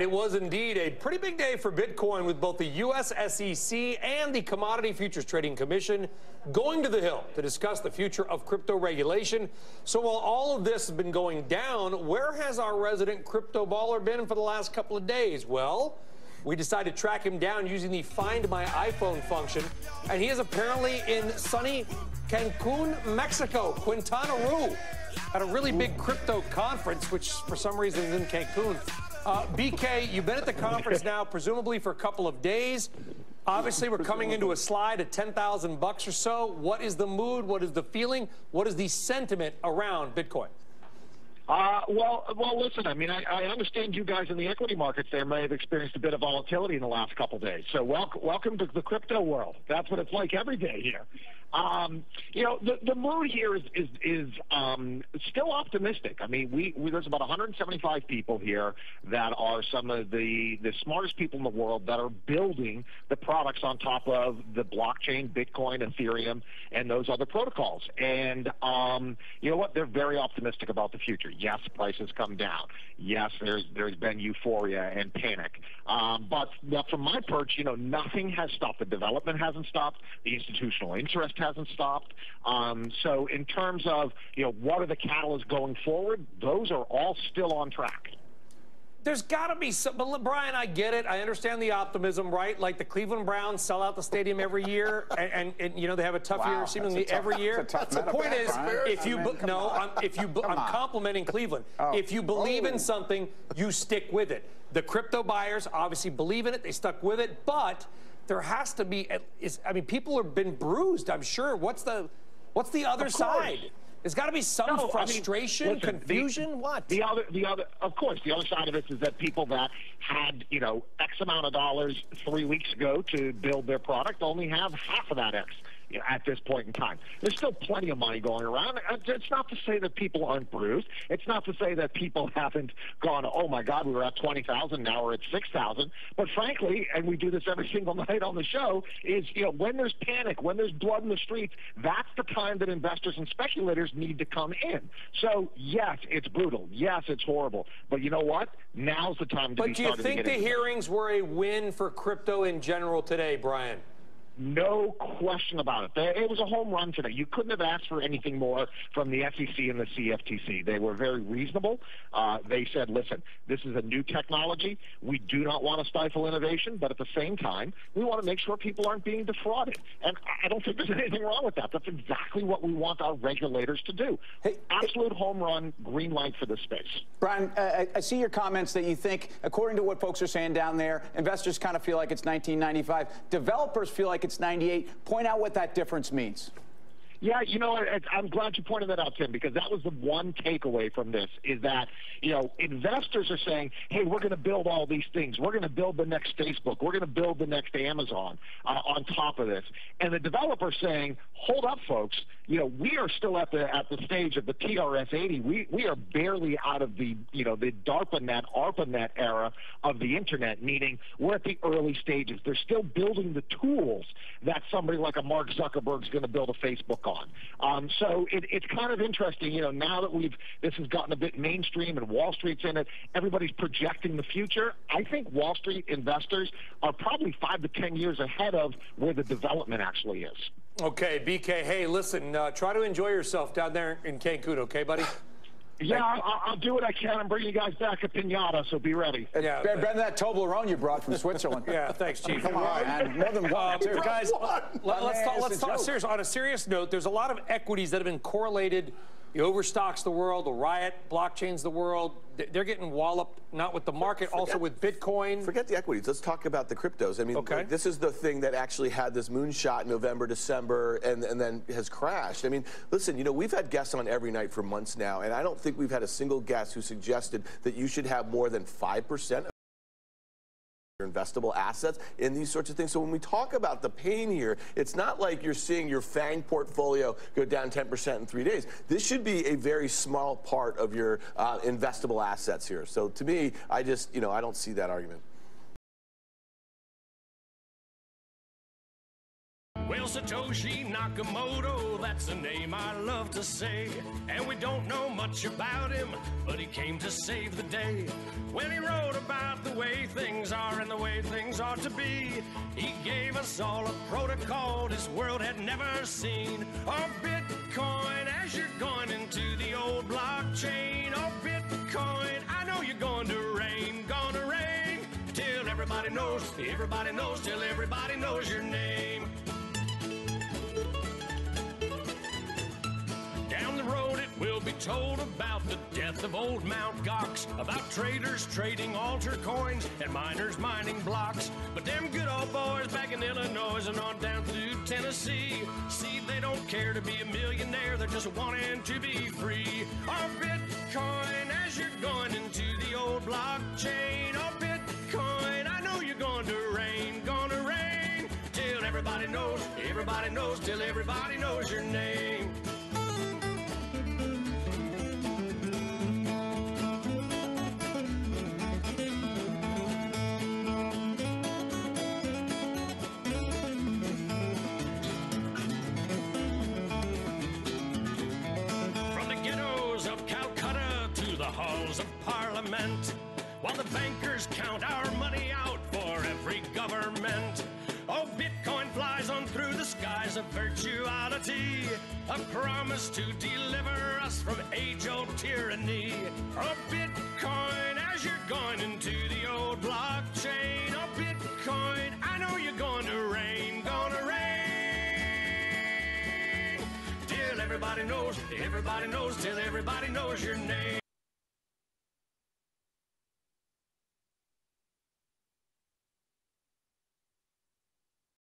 It was indeed a pretty big day for Bitcoin, with both the U.S. SEC and the Commodity Futures Trading Commission going to the Hill to discuss the future of crypto regulation. So while all of this has been going down, where has our resident crypto baller been for the last couple of days? Well, we decided to track him down using the Find My iPhone function, and he is apparently in sunny Cancun, Mexico, Quintana Roo, at a really big crypto conference, which for some reason is in Cancun. BK, you've been at the conference now, presumably for a couple of days. Obviously, we're coming into a slide at $10,000 or so. What is the mood? What is the feeling? What is the sentiment around Bitcoin? Well, listen, I mean, I understand you guys in the equity markets there may have experienced a bit of volatility in the last couple of days. So welcome to the crypto world. That's what it's like every day here. You know, the mood here is still optimistic. I mean, there's about 175 people here that are some of the smartest people in the world that are building the products on top of the blockchain, Bitcoin, Ethereum, and those other protocols. And you know what? They're very optimistic about the future. Yes, prices come down. Yes, there's been euphoria and panic. But from my perch, you know, nothing has stopped. The development hasn't stopped. The institutional interest hasn't stopped. So in terms of, you know, what are the catalysts going forward, those are all still on track. There's got to be some, but Brian, I get it. I understand the optimism, right? Like the Cleveland Browns sell out the stadium every year, and you know, they have a tough year seemingly every year. The point is, if you I'm complimenting Cleveland. If you believe in something, you stick with it. The crypto buyers obviously believe in it. They stuck with it, but there has to be. I mean, people have been bruised, I'm sure. What's the other side? There's got to be some frustration, listen, confusion. The other, of course, the other side of this is that people that had, you know, X amount of dollars 3 weeks ago to build their product only have half of that X. You know, at this point in time, there's still plenty of money going around. It's not to say that people aren't bruised. It's not to say that people haven't gone, oh my God, we were at 20,000, now we're at 6,000. But frankly, and we do this every single night on the show, is, you know, when there's panic, when there's blood in the streets, that's the time that investors and speculators need to come in. So yes, it's brutal. Yes, it's horrible. But you know what? Now's the time to be starting to get. But do you think the hearings were a win for crypto in general today, Brian? No question about it. It was a home run today. You couldn't have asked for anything more from the SEC and the CFTC. They were very reasonable. They said, listen, this is a new technology. We do not want to stifle innovation, but at the same time, we want to make sure people aren't being defrauded. And I don't think there's anything wrong with that. That's exactly what we want our regulators to do. Absolute home run, green light for this space. Brian, I see your comments that you think, according to what folks are saying down there, investors kind of feel like it's 1995. Developers feel like it's 98. Point out what that difference means. Yeah, you know, I'm glad you pointed that out, Tim, because that was the one takeaway from this, is that, you know, investors are saying, hey, we're going to build all these things. We're going to build the next Facebook. We're going to build the next Amazon on top of this. And the developer's saying, hold up, folks. You know, we are still at the stage of the TRS-80. We are barely out of the, you know, the DARPANET, ARPANET era of the Internet, meaning we're at the early stages. They're still building the tools that somebody like a Mark Zuckerberg's going to build a Facebook on. So it's kind of interesting, you know, now that this has gotten a bit mainstream and Wall Street's in it, everybody's projecting the future. I think Wall Street investors are probably 5 to 10 years ahead of where the development actually is. Okay, BK, hey, listen, try to enjoy yourself down there in Cancun, okay, buddy? Yeah, I'll do what I can and bring you guys back a pinata, so be ready. Yeah, better than that Toblerone you brought from Switzerland. Yeah, thanks, Chief. Come on, man. More than one, too. Guys, let's talk seriously. On a serious note, there's a lot of equities that have been correlated. The Overstock's the world, the Riot, blockchain's the world. They're getting walloped, not with the market, also with Bitcoin. Forget the equities. Let's talk about the cryptos. I mean, this is the thing that actually had this moonshot in November, December, and then has crashed. I mean, listen, you know, we've had guests on every night for months now, and I don't think we've had a single guest who suggested that you should have more than 5% of your investable assets in these sorts of things. So when we talk about the pain here, it's not like you're seeing your FANG portfolio go down 10% in 3 days. This should be a very small part of your investable assets here. So to me, I just, you know, I don't see that argument. Wilson Satoshi Nakamoto, that's a name I love to say. And we don't know much about him, but he came to save the day. When he wrote about the way things are and the way things ought to be, he gave us all a protocol this world had never seen. Oh, Bitcoin, as you're going into the old blockchain. Oh, Bitcoin, I know you're going to reign, till everybody knows, till everybody knows your name. Down the road it will be told about the death of old Mount Gox, about traders trading altar coins and miners mining blocks. But them good old boys back in Illinois and on down through Tennessee, see, they don't care to be a millionaire, they're just wanting to be free. Oh, Bitcoin, as you're going into the old blockchain. Oh, Bitcoin, I know you're going to reign, till everybody knows, till everybody knows your name. Halls of Parliament, while the bankers count our money out for every government. Oh, Bitcoin flies on through the skies of virtuality, a promise to deliver us from age-old tyranny. Oh, Bitcoin, as you're going into the old blockchain. Oh, Bitcoin, I know you're going to reign, till everybody knows, till everybody knows your name.